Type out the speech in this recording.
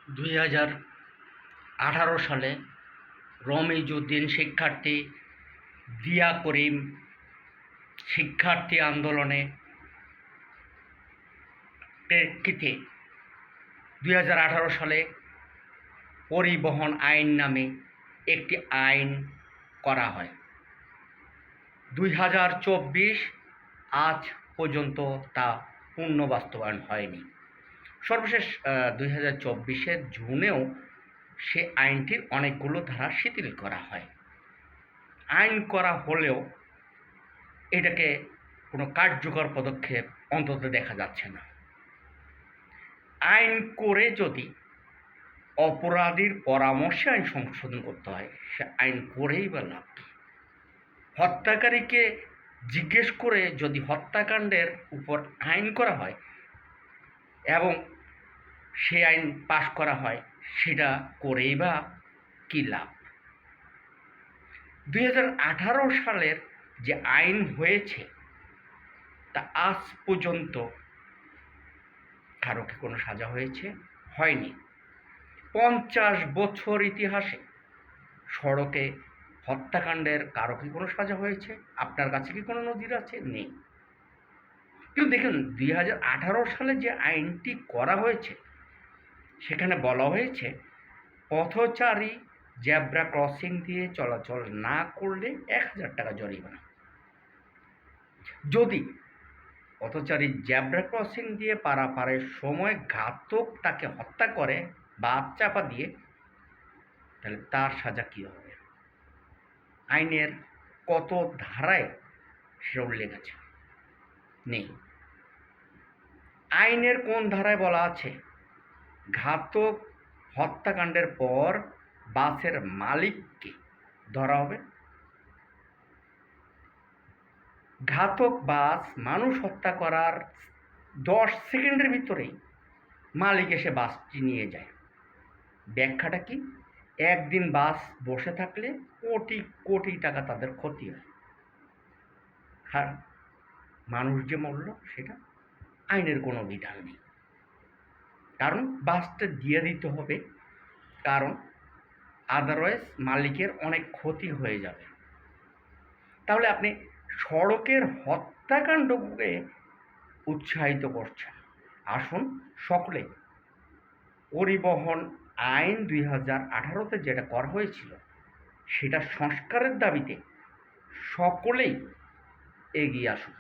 2018 সালে রমিজউদ্দিন শিক্ষার্থী, দিয়া করিম শিক্ষার্থী আন্দোলনে প্রেক্ষিতে 2018 সালে পরিবহন আইন নামে একটি আইন করা হয়। 2024 আজ পর্যন্ত তা পূর্ণ বাস্তবায়ন হয়নি। সর্বশেষ 2024 জুনেও সে আইনটির অনেকগুলো ধারা শিথিল করা হয়। আইন করা হলেও এটাকে কোনো কার্যকর পদক্ষেপ অন্তত দেখা যাচ্ছে না। আইন করে যদি অপরাধীর পরামর্শে আইন সংশোধন করতে হয়, সে আইন করেই বা লাভ কী? হত্যাকারীকে জিজ্ঞেস করে যদি হত্যাকাণ্ডের উপর আইন করা হয় এবং সে আইন পাশ করা হয়, সেটা করেই বা কী লাভ? 2018 সালের যে আইন হয়েছে তা আজ পর্যন্ত কারো কি কোনো সাজা হয়েছে? হয়নি। 50 বছর ইতিহাসে সড়কে হত্যাকাণ্ডের কারো কি কোনো সাজা হয়েছে? আপনার কাছে কি কোনো নজির আছে? নেই। কিন্তু দেখুন, 2018 সালে যে আইনটি করা হয়েছে সেখানে বলা হয়েছে পথচারী জেব্রা ক্রসিং দিয়ে চলাচল না করলে 1000 টাকা জরিমানা। যদি পথচারী জেব্রা ক্রসিং দিয়ে পারাপারের সময় ঘাতক তাকে হত্যা করে বাদ চাপা দিয়ে, তাহলে তার সাজা কী হবে? আইনের কত ধারায় সেটা উল্লেখ আছে? নেই। আইনের কোন ধারায় বলা আছে ঘাতক হত্যাকাণ্ডের পর বাসের মালিককে ধরা হবে? ঘাতক বাস মানুষ হত্যা করার 10 সেকেন্ডের ভিতরেই মালিক এসে বাসটি নিয়ে যায়। ব্যাখ্যাটা কি? একদিন বাস বসে থাকলে কোটি কোটি টাকা তাদের ক্ষতি হয়। আর মানুষ যে মরল সেটা আইনের কোনো বিধান নেই। কারণ বাসটা দিয়ে দিতে হবে, কারণ আদারওয়াইজ মালিকের অনেক ক্ষতি হয়ে যাবে। তাহলে আপনি সড়কের হত্যাকাণ্ডকে উৎসাহিত করছেন। আসুন সকলে পরিবহন আইন 2018-তে যেটা করা হয়েছিল সেটা সংস্কারের দাবিতে সকলেই এগিয়ে আসুন।